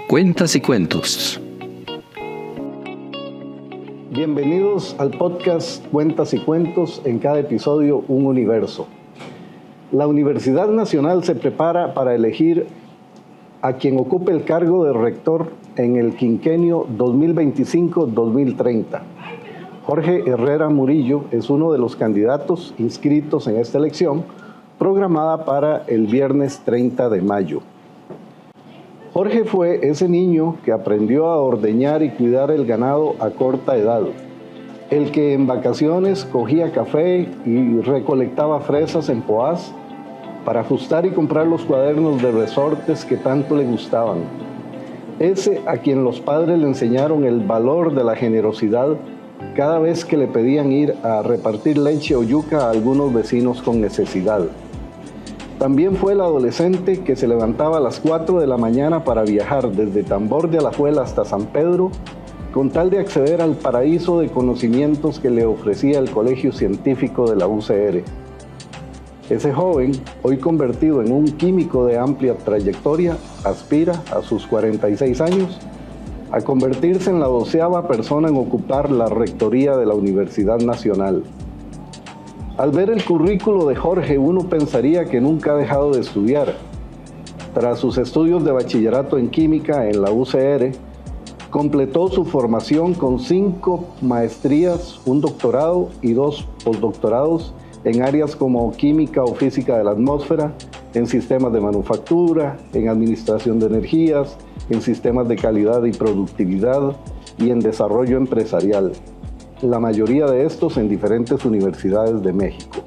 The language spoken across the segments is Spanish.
Cuentas y cuentos. Bienvenidos al podcast Cuentas y Cuentos, en cada episodio un universo. La Universidad Nacional se prepara para elegir a quien ocupe el cargo de rector en el quinquenio 2025-2030. Jorge Herrera Murillo es uno de los candidatos inscritos en esta elección, programada para el viernes 30 de mayo. Jorge fue ese niño que aprendió a ordeñar y cuidar el ganado a corta edad, el que en vacaciones cogía café y recolectaba fresas en Poás para ajustar y comprar los cuadernos de resortes que tanto le gustaban. Ese a quien los padres le enseñaron el valor de la generosidad cada vez que le pedían ir a repartir leche o yuca a algunos vecinos con necesidad. También fue el adolescente que se levantaba a las 4 de la mañana para viajar desde Tambor de Alajuela hasta San Pedro, con tal de acceder al paraíso de conocimientos que le ofrecía el Colegio Científico de la UCR. Ese joven, hoy convertido en un químico de amplia trayectoria, aspira, a sus 46 años, a convertirse en la 12ª persona en ocupar la rectoría de la Universidad Nacional. Al ver el currículo de Jorge, uno pensaría que nunca ha dejado de estudiar. Tras sus estudios de bachillerato en química en la UCR, completó su formación con 5 maestrías, un doctorado y 2 postdoctorados en áreas como química o física de la atmósfera, en sistemas de manufactura, en administración de energías, en sistemas de calidad y productividad y en desarrollo empresarial. La mayoría de estos en diferentes universidades de México.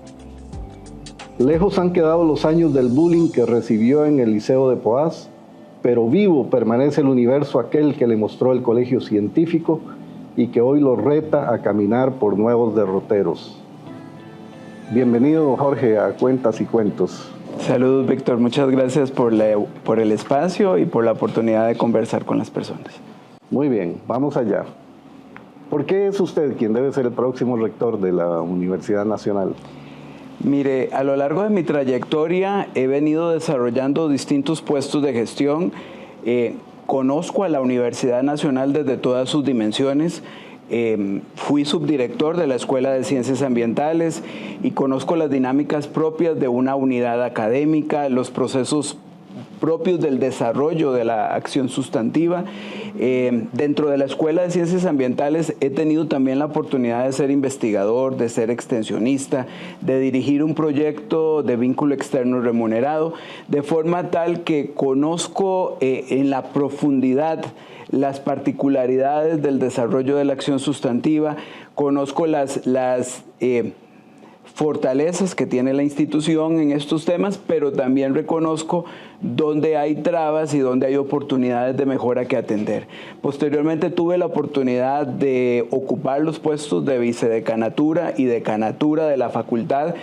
Lejos han quedado los años del bullying que recibió en el Liceo de Poás, pero vivo permanece el universo aquel que le mostró el Colegio Científico y que hoy lo reta a caminar por nuevos derroteros. Bienvenido, Jorge, a Cuentas y Cuentos. Saludos, Víctor. Muchas gracias por el espacio y por la oportunidad de conversar con las personas. Muy bien, vamos allá. ¿Por qué es usted quien debe ser el próximo rector de la Universidad Nacional? Mire, a lo largo de mi trayectoria he venido desarrollando distintos puestos de gestión. Conozco a la Universidad Nacional desde todas sus dimensiones. Fui subdirector de la Escuela de Ciencias Ambientales y conozco las dinámicas propias de una unidad académica, los procesos propios del desarrollo de la acción sustantiva. Dentro de la Escuela de Ciencias Ambientales he tenido también la oportunidad de ser investigador, de ser extensionista, de dirigir un proyecto de vínculo externo remunerado, de forma tal que conozco en la profundidad las particularidades del desarrollo de la acción sustantiva, conozco las fortalezas que tiene la institución en estos temas, pero también reconozco dónde hay trabas y dónde hay oportunidades de mejora que atender. Posteriormente tuve la oportunidad de ocupar los puestos de vicedecanatura y decanatura de la facultad,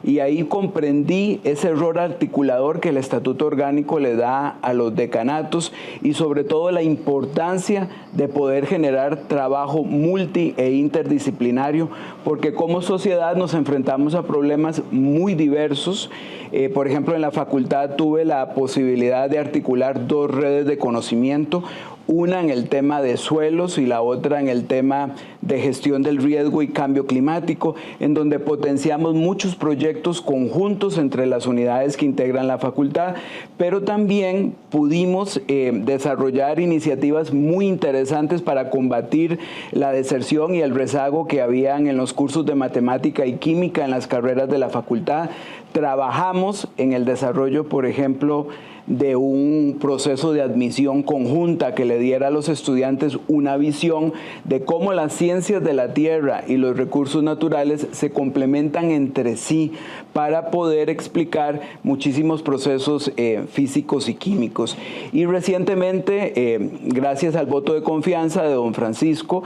y ahí comprendí ese rol articulador que el Estatuto Orgánico le da a los decanatos y sobre todo la importancia de poder generar trabajo multi e interdisciplinario, porque como sociedad nos enfrentamos a problemas muy diversos. Por ejemplo, en la facultad tuve la posibilidad de articular 2 redes de conocimiento, una en el tema de suelos y la otra en el tema de gestión del riesgo y cambio climático, en donde potenciamos muchos proyectos conjuntos entre las unidades que integran la facultad, pero también pudimos desarrollar iniciativas muy interesantes para combatir la deserción y el rezago que habían en los cursos de matemática y química en las carreras de la facultad. Trabajamos en el desarrollo, por ejemplo, de un proceso de admisión conjunta que le diera a los estudiantes una visión de cómo las ciencias de la tierra y los recursos naturales se complementan entre sí para poder explicar muchísimos procesos físicos y químicos. Y recientemente, gracias al voto de confianza de don Francisco,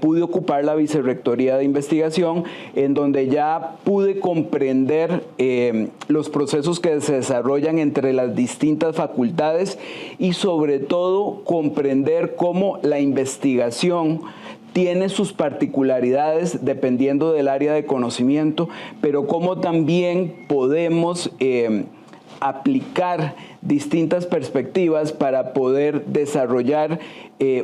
pude ocupar la vicerrectoría de investigación, en donde ya pude comprender los procesos que se desarrollan entre las distintas facultades y sobre todo comprender cómo la investigación tiene sus particularidades dependiendo del área de conocimiento, pero cómo también podemos aplicar distintas perspectivas para poder desarrollar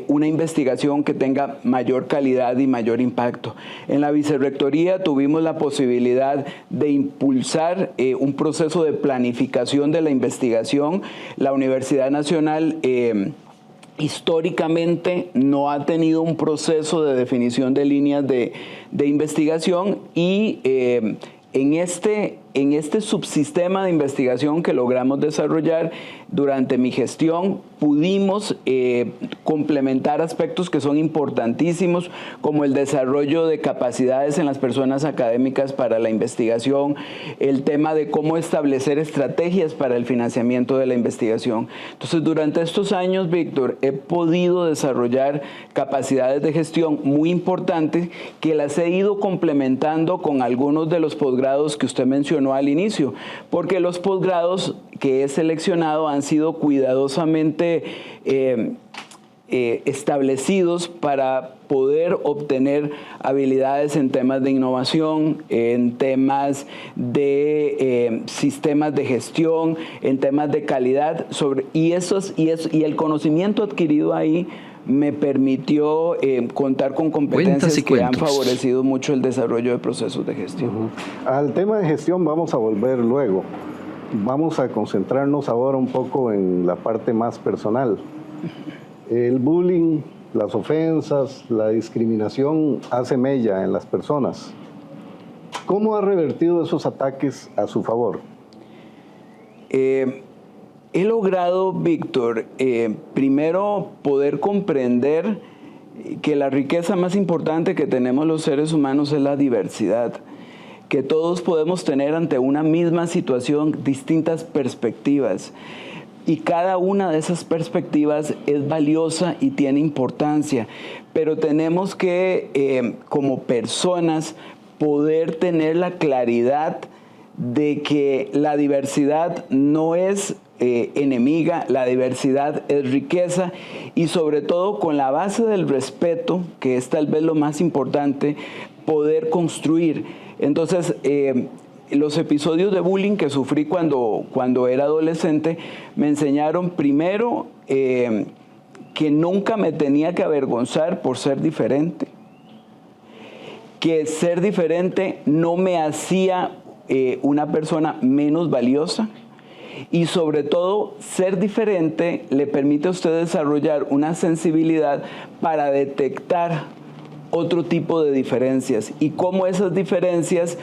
una investigación que tenga mayor calidad y mayor impacto. En la Vicerrectoría tuvimos la posibilidad de impulsar un proceso de planificación de la investigación. La Universidad Nacional históricamente no ha tenido un proceso de definición de líneas de investigación y en este subsistema de investigación que logramos desarrollar durante mi gestión, pudimos complementar aspectos que son importantísimos, como el desarrollo de capacidades en las personas académicas para la investigación, el tema de cómo establecer estrategias para el financiamiento de la investigación. Entonces, durante estos años, Víctor, he podido desarrollar capacidades de gestión muy importantes que las he ido complementando con algunos de los posgrados que usted mencionó al inicio, porque los posgrados que he seleccionado han sido cuidadosamente establecidos para poder obtener habilidades en temas de innovación, en temas de sistemas de gestión, en temas de calidad, y el conocimiento adquirido ahí me permitió contar con competencias que han favorecido mucho el desarrollo de procesos de gestión. Al tema de gestión vamos a volver luego. Vamos a concentrarnos ahora un poco en la parte más personal. El bullying, las ofensas, la discriminación hace mella en las personas. ¿Cómo ha revertido esos ataques a su favor? He logrado, Víctor, primero poder comprender que la riqueza más importante que tenemos los seres humanos es la diversidad, que todos podemos tener ante una misma situación distintas perspectivas, y cada una de esas perspectivas es valiosa y tiene importancia, pero tenemos que, como personas, poder tener la claridad de que la diversidad no es enemiga, la diversidad es riqueza, y sobre todo con la base del respeto, que es tal vez lo más importante, poder construir. Entonces, los episodios de bullying que sufrí cuando era adolescente me enseñaron primero que nunca me tenía que avergonzar por ser diferente, que ser diferente no me hacía una persona menos valiosa, y sobre todo ser diferente le permite a usted desarrollar una sensibilidad para detectar otro tipo de diferencias y cómo esas diferencias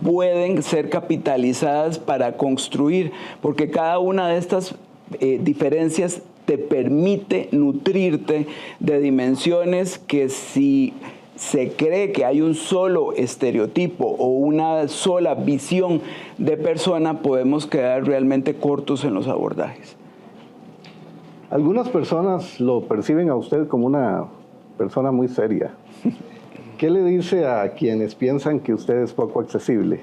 pueden ser capitalizadas para construir, porque cada una de estas diferencias te permite nutrirte de dimensiones que si se cree que hay un solo estereotipo o una sola visión de persona, podemos quedar realmente cortos en los abordajes. Algunas personas lo perciben a usted como una persona muy seria. ¿Qué le dice a quienes piensan que usted es poco accesible?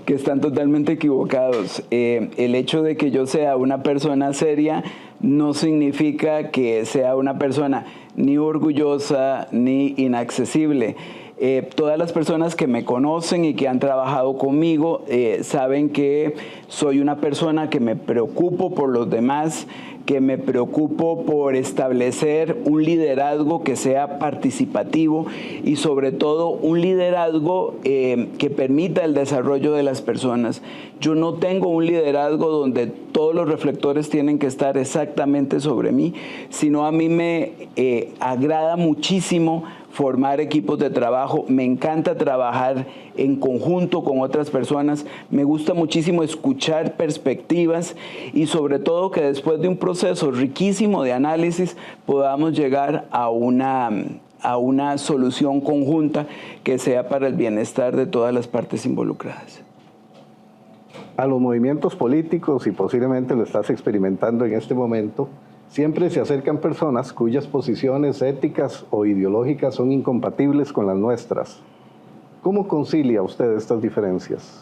Que están totalmente equivocados. El hecho de que yo sea una persona seria no significa que sea una persona ni orgullosa ni inaccesible. Todas las personas que me conocen y que han trabajado conmigo saben que soy una persona que me preocupo por los demás, que me preocupo por establecer un liderazgo que sea participativo y sobre todo un liderazgo que permita el desarrollo de las personas. Yo no tengo un liderazgo donde todos los reflectores tienen que estar exactamente sobre mí, sino a mí me agrada muchísimo formar equipos de trabajo, me encanta trabajar en conjunto con otras personas, me gusta muchísimo escuchar perspectivas y sobre todo que después de un proceso riquísimo de análisis podamos llegar a una solución conjunta que sea para el bienestar de todas las partes involucradas. A los movimientos políticos, y posiblemente lo estás experimentando en este momento, siempre se acercan personas cuyas posiciones éticas o ideológicas son incompatibles con las nuestras. ¿Cómo concilia usted estas diferencias?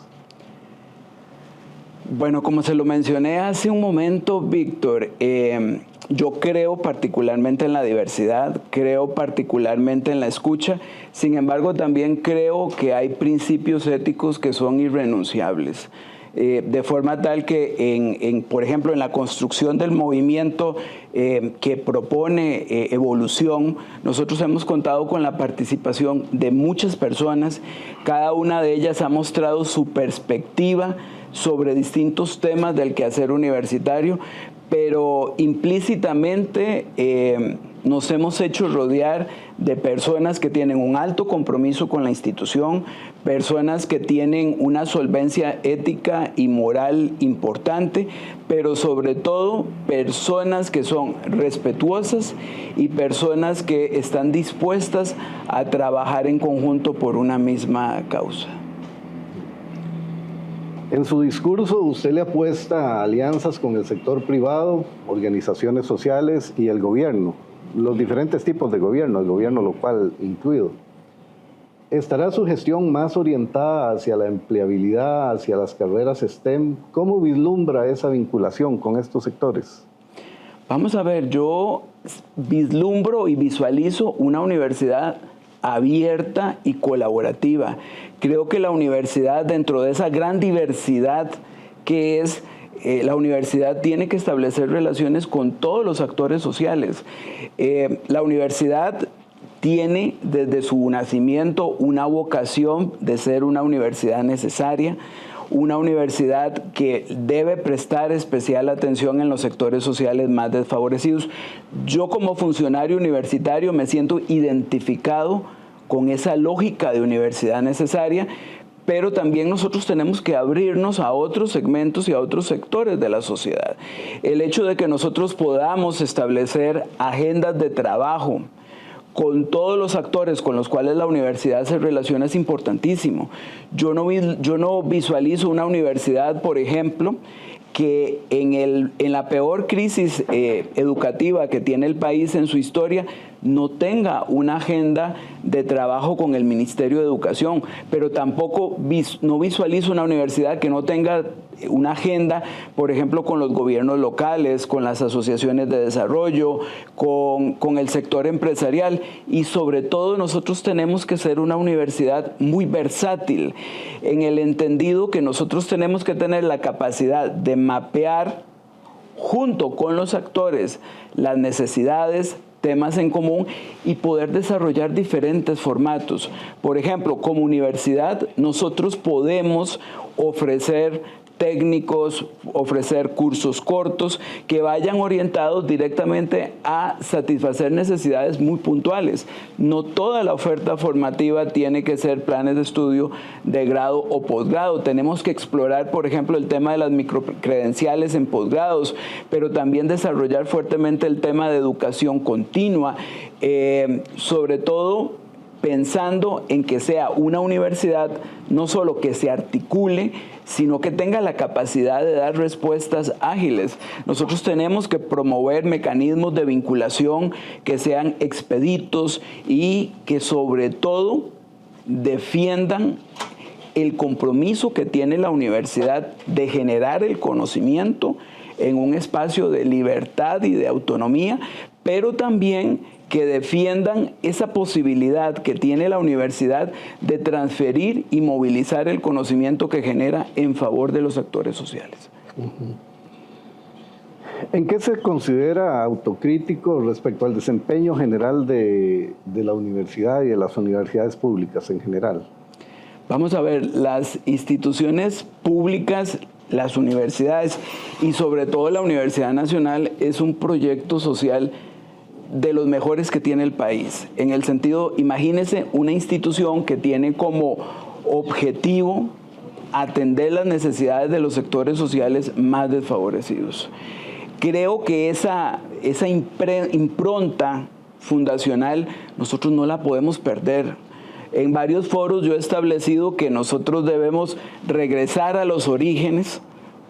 Bueno, como se lo mencioné hace un momento, Víctor, yo creo particularmente en la diversidad, creo particularmente en la escucha, sin embargo también creo que hay principios éticos que son irrenunciables. de forma tal que, por ejemplo, en la construcción del movimiento que propone evolución, nosotros hemos contado con la participación de muchas personas. Cada una de ellas ha mostrado su perspectiva sobre distintos temas del quehacer universitario, pero implícitamente nos hemos hecho rodear de personas que tienen un alto compromiso con la institución, personas que tienen una solvencia ética y moral importante, pero sobre todo personas que son respetuosas y personas que están dispuestas a trabajar en conjunto por una misma causa. En su discurso usted le apuesta a alianzas con el sector privado, organizaciones sociales y el gobierno, los diferentes tipos de gobierno, el gobierno local incluido. ¿Estará su gestión más orientada hacia la empleabilidad, hacia las carreras STEM? ¿Cómo vislumbra esa vinculación con estos sectores? Vamos a ver, yo vislumbro y visualizo una universidad abierta y colaborativa. Creo que la universidad, dentro de esa gran diversidad que es, la universidad tiene que establecer relaciones con todos los actores sociales. La universidad tiene desde su nacimiento una vocación de ser una universidad necesaria, una universidad que debe prestar especial atención en los sectores sociales más desfavorecidos. Yo como funcionario universitario me siento identificado con esa lógica de universidad necesaria, pero también nosotros tenemos que abrirnos a otros segmentos y a otros sectores de la sociedad. El hecho de que nosotros podamos establecer agendas de trabajo con todos los actores con los cuales la universidad se relaciona es importantísimo. Yo no visualizo una universidad, por ejemplo, que en la peor crisis educativa que tiene el país en su historia no tenga una agenda de trabajo con el Ministerio de Educación, pero tampoco no visualizo una universidad que no tenga una agenda, por ejemplo, con los gobiernos locales, con las asociaciones de desarrollo, con el sector empresarial, y sobre todo nosotros tenemos que ser una universidad muy versátil, en el entendido que nosotros tenemos que tener la capacidad de mapear junto con los actores las necesidades, temas en común y poder desarrollar diferentes formatos. Por ejemplo, como universidad nosotros podemos ofrecer técnicos, ofrecer cursos cortos que vayan orientados directamente a satisfacer necesidades muy puntuales. No toda la oferta formativa tiene que ser planes de estudio de grado o posgrado. Tenemos que explorar, por ejemplo, el tema de las microcredenciales en posgrados, pero también desarrollar fuertemente el tema de educación continua, sobre todo pensando en que sea una universidad no solo que se articule, sino que tenga la capacidad de dar respuestas ágiles. Nosotros tenemos que promover mecanismos de vinculación que sean expeditos y que sobre todo defiendan el compromiso que tiene la universidad de generar el conocimiento en un espacio de libertad y de autonomía, pero también que defiendan esa posibilidad que tiene la universidad de transferir y movilizar el conocimiento que genera en favor de los actores sociales. ¿En qué se considera autocrítico respecto al desempeño general de la universidad y de las universidades públicas en general? Vamos a ver, las instituciones públicas, las universidades y sobre todo la Universidad Nacional es un proyecto social de los mejores que tiene el país. En el sentido, imagínese una institución que tiene como objetivo atender las necesidades de los sectores sociales más desfavorecidos. Creo que esa impronta fundacional nosotros no la podemos perder. En varios foros yo he establecido que nosotros debemos regresar a los orígenes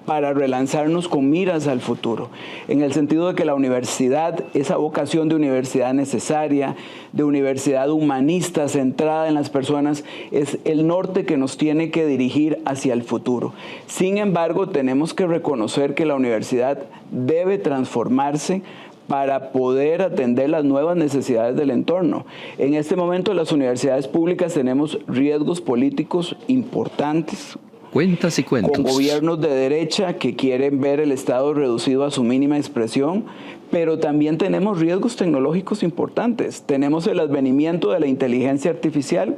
para relanzarnos con miras al futuro, en el sentido de que la universidad, esa vocación de universidad necesaria, de universidad humanista centrada en las personas, es el norte que nos tiene que dirigir hacia el futuro. Sin embargo, tenemos que reconocer que la universidad debe transformarse para poder atender las nuevas necesidades del entorno. En este momento las universidades públicas tenemos riesgos políticos importantes, Cuentas y cuentos. Con gobiernos de derecha que quieren ver el Estado reducido a su mínima expresión, pero también tenemos riesgos tecnológicos importantes. Tenemos el advenimiento de la inteligencia artificial,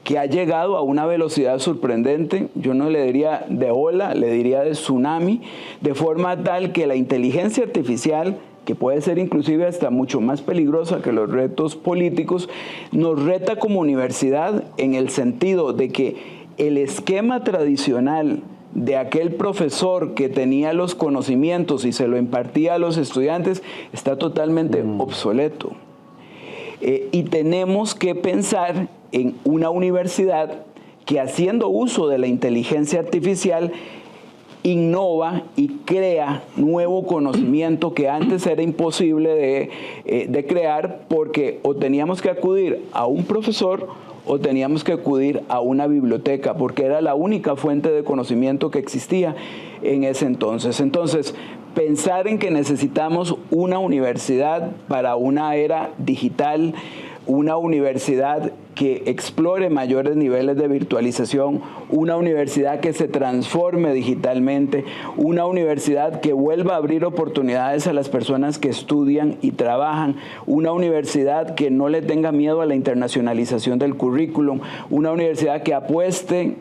que ha llegado a una velocidad sorprendente. Yo no le diría de ola, le diría de tsunami, de forma tal que la inteligencia artificial, que puede ser inclusive hasta mucho más peligrosa que los retos políticos, nos reta como universidad en el sentido de que el esquema tradicional de aquel profesor que tenía los conocimientos y se lo impartía a los estudiantes está totalmente obsoleto. Y tenemos que pensar en una universidad que, haciendo uso de la inteligencia artificial, innova y crea nuevo conocimiento que antes era imposible de crear, porque o teníamos que acudir a un profesor o teníamos que acudir a una biblioteca, porque era la única fuente de conocimiento que existía en ese entonces. Entonces, pensar en que necesitamos una universidad para una era digital, una universidad que explore mayores niveles de virtualización, una universidad que se transforme digitalmente, una universidad que vuelva a abrir oportunidades a las personas que estudian y trabajan, una universidad que no le tenga miedo a la internacionalización del currículum, una universidad que apueste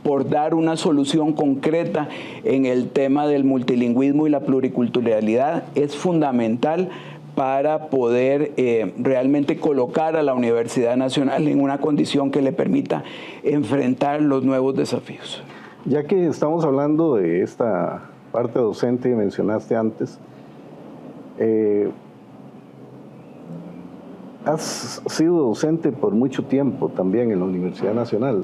por dar una solución concreta en el tema del multilingüismo y la pluriculturalidad. Es fundamental para poder realmente colocar a la Universidad Nacional en una condición que le permita enfrentar los nuevos desafíos. Ya que estamos hablando de esta parte docente que mencionaste antes, has sido docente por mucho tiempo también en la Universidad Nacional.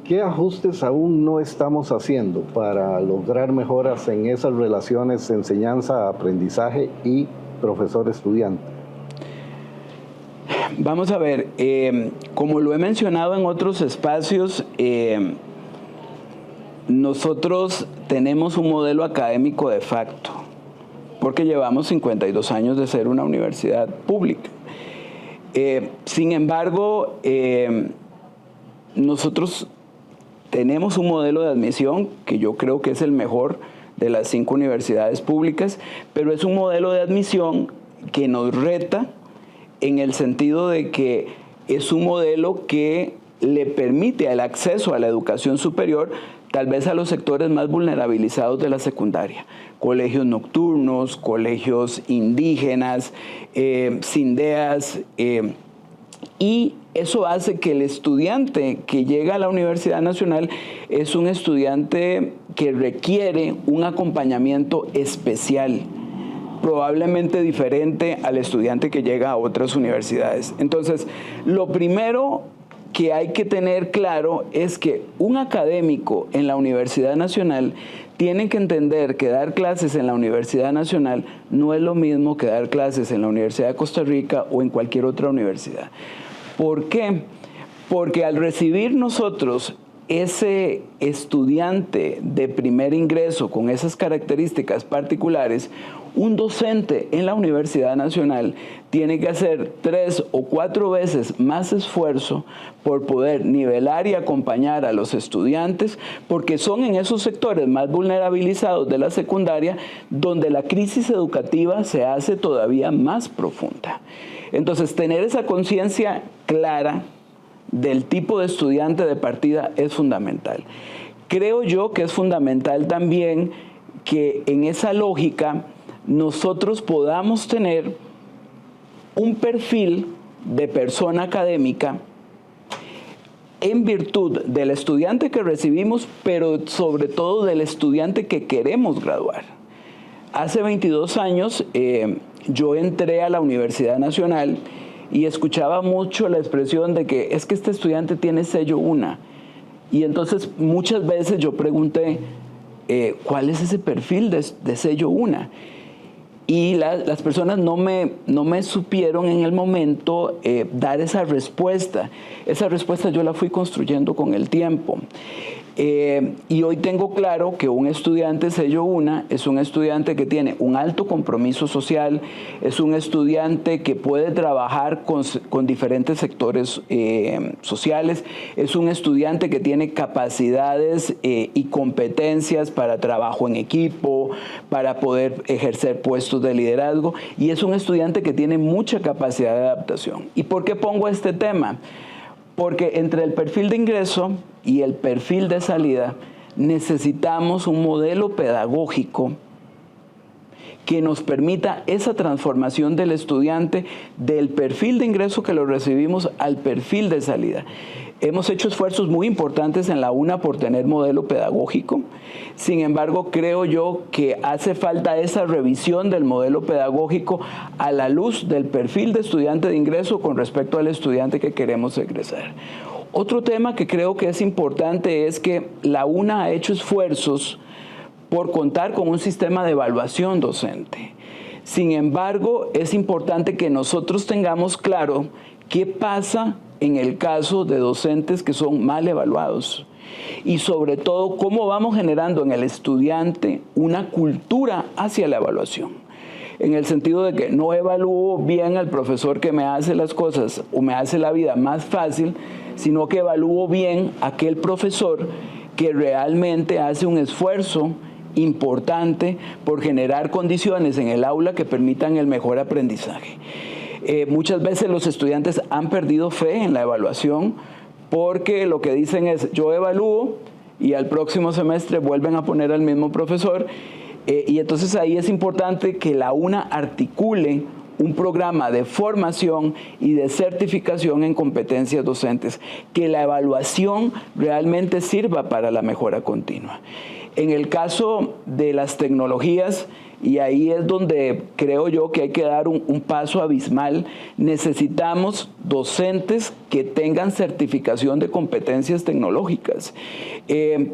¿Qué ajustes aún no estamos haciendo para lograr mejoras en esas relaciones enseñanza, aprendizaje y profesor-estudiante? Vamos a ver, como lo he mencionado en otros espacios, nosotros tenemos un modelo académico de facto, porque llevamos 52 años de ser una universidad pública. Sin embargo, nosotros tenemos un modelo de admisión que yo creo que es el mejor de las 5 universidades públicas, pero es un modelo de admisión que nos reta en el sentido de que es un modelo que le permite el acceso a la educación superior tal vez a los sectores más vulnerabilizados de la secundaria, colegios nocturnos, colegios indígenas, CINDEAs, y eso hace que el estudiante que llega a la Universidad Nacional es un estudiante que requiere un acompañamiento especial, probablemente diferente al estudiante que llega a otras universidades. Entonces, lo primero que hay que tener claro es que un académico en la Universidad Nacional tiene que entender que dar clases en la Universidad Nacional no es lo mismo que dar clases en la Universidad de Costa Rica o en cualquier otra universidad. ¿Por qué? Porque al recibir nosotros ese estudiante de primer ingreso con esas características particulares, un docente en la Universidad Nacional tiene que hacer 3 o 4 veces más esfuerzo por poder nivelar y acompañar a los estudiantes, porque son en esos sectores más vulnerabilizados de la secundaria donde la crisis educativa se hace todavía más profunda. Entonces, tener esa conciencia clara del tipo de estudiante de partida es fundamental. Creo yo que es fundamental también que en esa lógica nosotros podamos tener un perfil de persona académica en virtud del estudiante que recibimos, pero sobre todo del estudiante que queremos graduar. Hace 22 años yo entré a la Universidad Nacional y escuchaba mucho la expresión de que es que este estudiante tiene sello UNA. Y entonces muchas veces yo pregunté, ¿cuál es ese perfil de sello UNA? Y las personas no me supieron en el momento dar esa respuesta. Esa respuesta yo la fui construyendo con el tiempo. Y hoy tengo claro que un estudiante sello UNA es un estudiante que tiene un alto compromiso social, es un estudiante que puede trabajar con diferentes sectores sociales, es un estudiante que tiene capacidades y competencias para trabajo en equipo, para poder ejercer puestos de liderazgo, y es un estudiante que tiene mucha capacidad de adaptación. ¿Y por qué pongo este tema? Porque entre el perfil de ingreso y el perfil de salida necesitamos un modelo pedagógico que nos permita esa transformación del estudiante del perfil de ingreso que lo recibimos al perfil de salida. Hemos hecho esfuerzos muy importantes en la UNA por tener modelo pedagógico. Sin embargo, creo yo que hace falta esa revisión del modelo pedagógico a la luz del perfil de estudiante de ingreso con respecto al estudiante que queremos egresar. Otro tema que creo que es importante es que la UNA ha hecho esfuerzos por contar con un sistema de evaluación docente. Sin embargo, es importante que nosotros tengamos claro qué pasa en el caso de docentes que son mal evaluados y sobre todo cómo vamos generando en el estudiante una cultura hacia la evaluación, en el sentido de que no evalúo bien al profesor que me hace las cosas o me hace la vida más fácil, sino que evalúo bien a aquel profesor que realmente hace un esfuerzo importante por generar condiciones en el aula que permitan el mejor aprendizaje. Muchas veces los estudiantes han perdido fe en la evaluación porque lo que dicen es yo evalúo y al próximo semestre vuelven a poner al mismo profesor, y entonces ahí es importante que la UNA articule un programa de formación y de certificación en competencias docentes, que la evaluación realmente sirva para la mejora continua. En el caso de las tecnologías, y ahí es donde creo yo que hay que dar un paso abismal, necesitamos docentes que tengan certificación de competencias tecnológicas.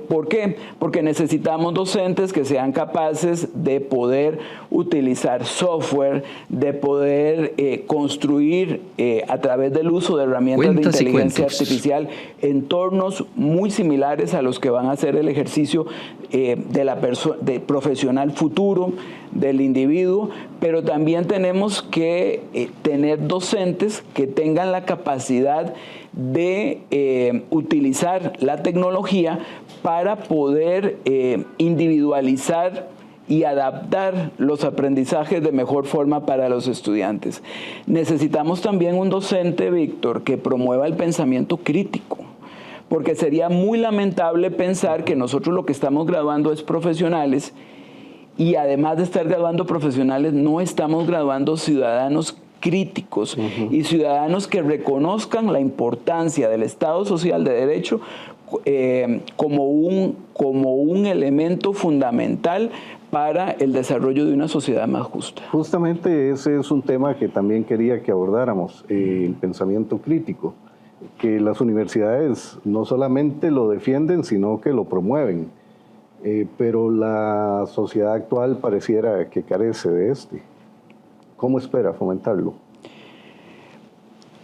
¿Por qué? Porque necesitamos docentes que sean capaces de poder utilizar software, de poder construir a través del uso de herramientas de inteligencia artificial entornos muy similares a los que van a hacer el ejercicio de profesional futuro del individuo, pero también tenemos que tener docentes que tengan la capacidad de utilizar la tecnología para poder individualizar y adaptar los aprendizajes de mejor forma para los estudiantes. Necesitamos también un docente, Víctor, que promueva el pensamiento crítico, porque sería muy lamentable pensar que nosotros lo que estamos graduando es profesionales y además de estar graduando profesionales, no estamos graduando ciudadanos críticos y ciudadanos que reconozcan la importancia del Estado Social de Derecho como un elemento fundamental para el desarrollo de una sociedad más justa. Justamente ese es un tema que también quería que abordáramos, el pensamiento crítico, que las universidades no solamente lo defienden, sino que lo promueven. Pero la sociedad actual pareciera que carece de este. ¿Cómo espera fomentarlo?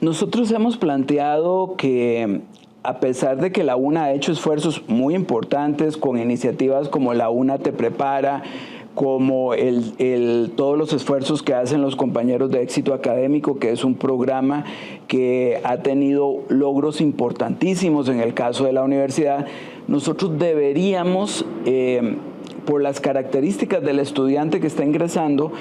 Nosotros hemos planteado que a pesar de que la UNA ha hecho esfuerzos muy importantes con iniciativas como la UNA Te Prepara, como todos los esfuerzos que hacen los compañeros de éxito académico, que es un programa que ha tenido logros importantísimos en el caso de la universidad, nosotros deberíamos, por las características del estudiante que está ingresando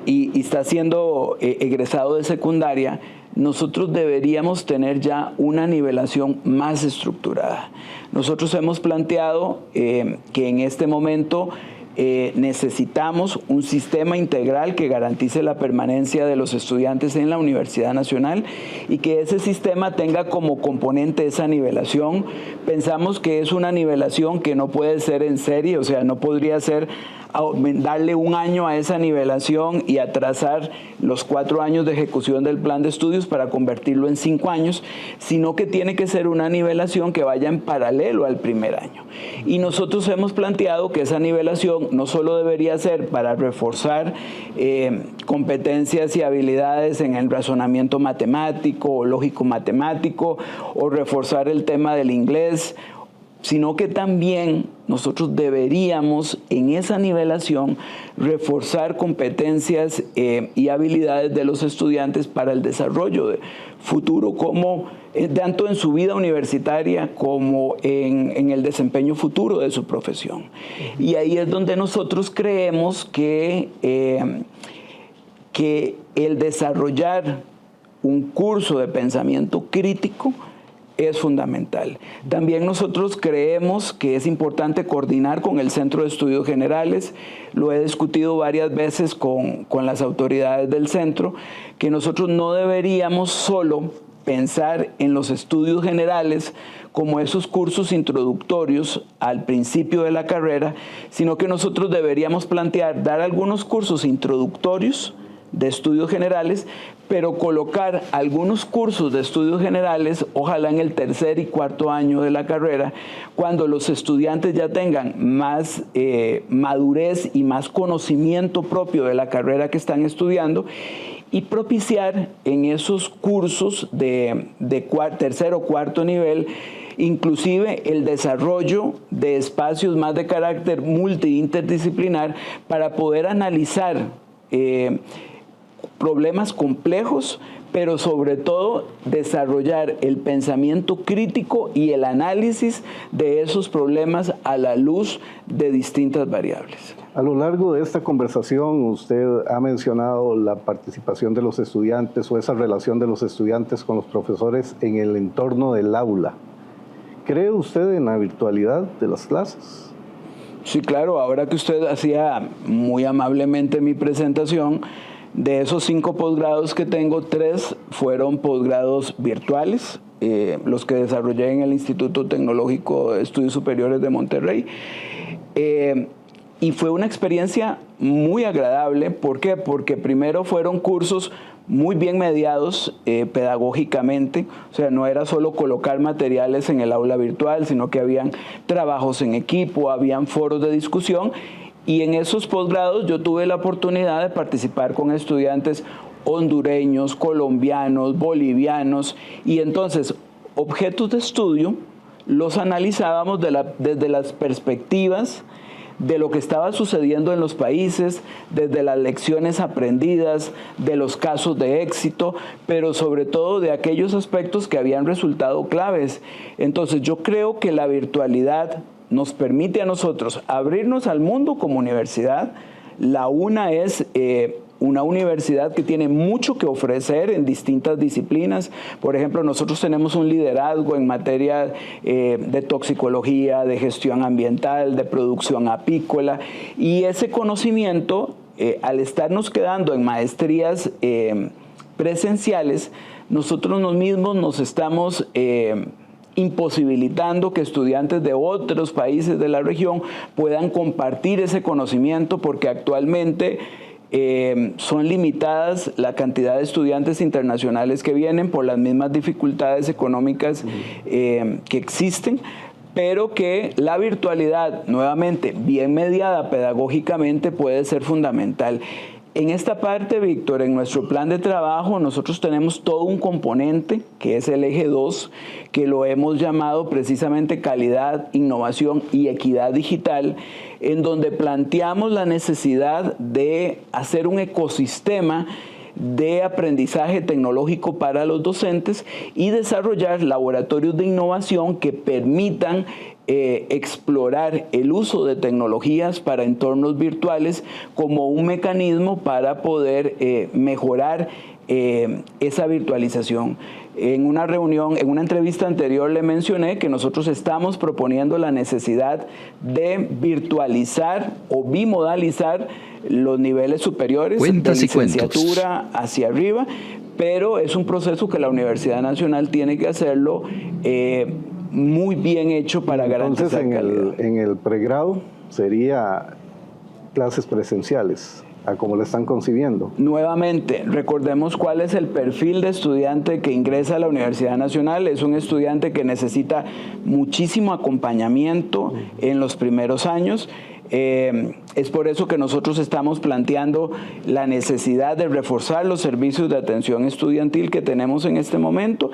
y está siendo egresado de secundaria, nosotros deberíamos tener ya una nivelación más estructurada. Nosotros hemos planteado que en este momento necesitamos un sistema integral que garantice la permanencia de los estudiantes en la Universidad Nacional y que ese sistema tenga como componente esa nivelación. Pensamos que es una nivelación que no puede ser en serie, o sea, no podría ser darle un año a esa nivelación y atrasar los 4 años de ejecución del plan de estudios para convertirlo en 5 años, sino que tiene que ser una nivelación que vaya en paralelo al primer año. Y nosotros hemos planteado que esa nivelación no solo debería ser para reforzar competencias y habilidades en el razonamiento matemático o lógico matemático, o reforzar el tema del inglés, sino que también nosotros deberíamos en esa nivelación reforzar competencias y habilidades de los estudiantes para el desarrollo de futuro, como tanto en su vida universitaria como en el desempeño futuro de su profesión. Y ahí es donde nosotros creemos que el desarrollar un curso de pensamiento crítico es fundamental. También nosotros creemos que es importante coordinar con el Centro de Estudios Generales. Lo he discutido varias veces con las autoridades del centro, que nosotros no deberíamos solo pensar en los estudios generales como esos cursos introductorios al principio de la carrera, sino que nosotros deberíamos dar algunos cursos introductorios de estudios generales, pero colocar algunos cursos de estudios generales, ojalá en el tercer y cuarto año de la carrera, cuando los estudiantes ya tengan más madurez y más conocimiento propio de la carrera que están estudiando, y propiciar en esos cursos de tercer o cuarto nivel inclusive el desarrollo de espacios más de carácter multi-interdisciplinar para poder analizar problemas complejos, pero sobre todo desarrollar el pensamiento crítico y el análisis de esos problemas a la luz de distintas variables. A lo largo de esta conversación usted ha mencionado la participación de los estudiantes o esa relación de los estudiantes con los profesores en el entorno del aula. ¿Cree usted en la virtualidad de las clases? Sí, claro. Ahora que usted hacía muy amablemente mi presentación, de esos 5 posgrados que tengo, 3 fueron posgrados virtuales, los que desarrollé en el Instituto Tecnológico de Estudios Superiores de Monterrey. Y fue una experiencia muy agradable. ¿Por qué? Porque primero fueron cursos muy bien mediados pedagógicamente, o sea, no era solo colocar materiales en el aula virtual, sino que habían trabajos en equipo, habían foros de discusión. Y en esos posgrados yo tuve la oportunidad de participar con estudiantes hondureños, colombianos, bolivianos, y entonces objetos de estudio los analizábamos desde las perspectivas de lo que estaba sucediendo en los países, desde las lecciones aprendidas, de los casos de éxito, pero sobre todo de aquellos aspectos que habían resultado claves. Entonces yo creo que la virtualidad nos permite a nosotros abrirnos al mundo como universidad. La UNA es una universidad que tiene mucho que ofrecer en distintas disciplinas. Por ejemplo, nosotros tenemos un liderazgo en materia de toxicología, de gestión ambiental, de producción apícola, y ese conocimiento, al estarnos quedando en maestrías presenciales, nosotros mismos nos estamos imposibilitando que estudiantes de otros países de la región puedan compartir ese conocimiento, porque actualmente son limitadas la cantidad de estudiantes internacionales que vienen por las mismas dificultades económicas que existen, pero que la virtualidad, nuevamente bien mediada pedagógicamente, puede ser fundamental. En esta parte, Víctor, en nuestro plan de trabajo, nosotros tenemos todo un componente, que es el eje 2, que lo hemos llamado precisamente calidad, innovación y equidad digital, en donde planteamos la necesidad de hacer un ecosistema de aprendizaje tecnológico para los docentes y desarrollar laboratorios de innovación que permitan explorar el uso de tecnologías para entornos virtuales como un mecanismo para poder mejorar esa virtualización. En una reunión, en una entrevista anterior le mencioné que nosotros estamos proponiendo la necesidad de virtualizar o bimodalizar los niveles superiores de licenciatura hacia arriba, pero es un proceso que la Universidad Nacional tiene que hacerlo muy bien hecho para garantizar calidad. Entonces, en el pregrado sería clases presenciales, a cómo lo están concibiendo. Nuevamente, recordemos cuál es el perfil de estudiante que ingresa a la Universidad Nacional. Es un estudiante que necesita muchísimo acompañamiento en los primeros años. Es por eso que nosotros estamos planteando la necesidad de reforzar los servicios de atención estudiantil que tenemos en este momento.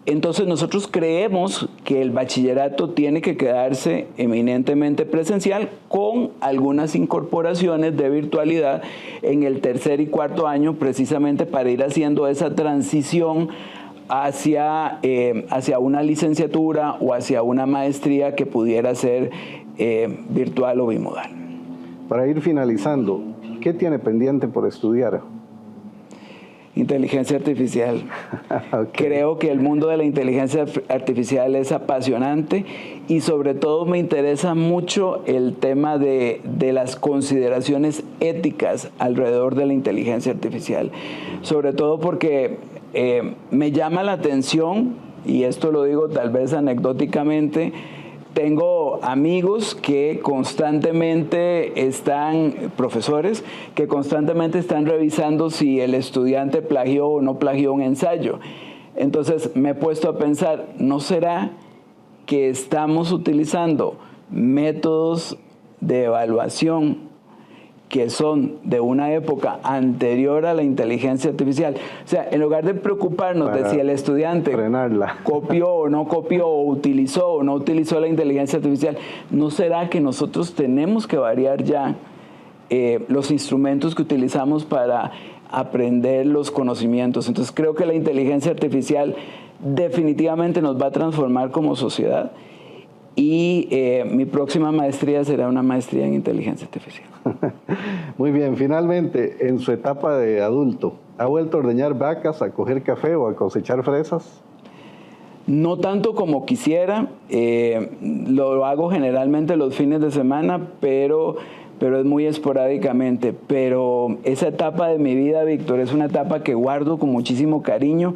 Entonces nosotros creemos que el bachillerato tiene que quedarse eminentemente presencial con algunas incorporaciones de virtualidad en el tercer y cuarto año, precisamente para ir haciendo esa transición hacia una licenciatura o hacia una maestría que pudiera ser virtual o bimodal. Para ir finalizando, ¿qué tiene pendiente por estudiar? Inteligencia artificial. Okay. Creo que el mundo de la inteligencia artificial es apasionante y sobre todo me interesa mucho el tema de las consideraciones éticas alrededor de la inteligencia artificial. Sobre todo porque me llama la atención, y esto lo digo tal vez anecdóticamente, tengo amigos que constantemente profesores, que constantemente están revisando si el estudiante plagió o no plagió un ensayo. Entonces me he puesto a pensar, ¿no será que estamos utilizando métodos de evaluación que son de una época anterior a la inteligencia artificial? O sea, en lugar de preocuparnos de si el estudiante copió o no copió, o utilizó o no utilizó la inteligencia artificial, ¿no será que nosotros tenemos que variar ya los instrumentos que utilizamos para aprender los conocimientos? Entonces creo que la inteligencia artificial definitivamente nos va a transformar como sociedad. Y mi próxima maestría será una maestría en inteligencia artificial. Muy bien, finalmente, en su etapa de adulto, ¿ha vuelto a ordeñar vacas, a coger café o a cosechar fresas? No tanto como quisiera, lo hago generalmente los fines de semana, pero es muy esporádicamente. Pero esa etapa de mi vida, Víctor, es una etapa que guardo con muchísimo cariño,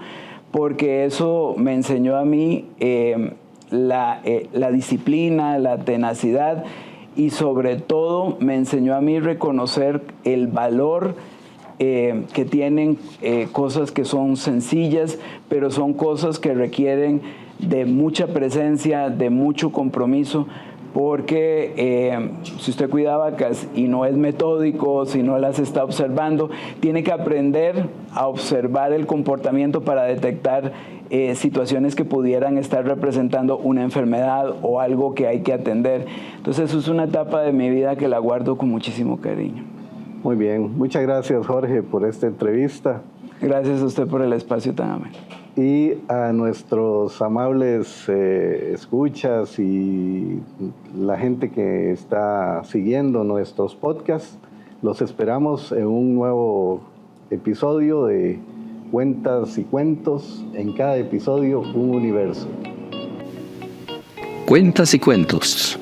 porque eso me enseñó a mí la disciplina, la tenacidad, y sobre todo me enseñó a mí reconocer el valor que tienen cosas que son sencillas, pero son cosas que requieren de mucha presencia, de mucho compromiso, porque si usted cuida vacas y no es metódico, si no las está observando, tiene que aprender a observar el comportamiento para detectar situaciones que pudieran estar representando una enfermedad o algo que hay que atender. Entonces eso es una etapa de mi vida que la guardo con muchísimo cariño. Muy bien, muchas gracias Jorge por esta entrevista. Gracias a usted por el espacio tan ameno. Y a nuestros amables escuchas y la gente que está siguiendo nuestros podcasts, los esperamos en un nuevo episodio de Cuentas y Cuentos, en cada episodio un universo. Cuentas y Cuentos.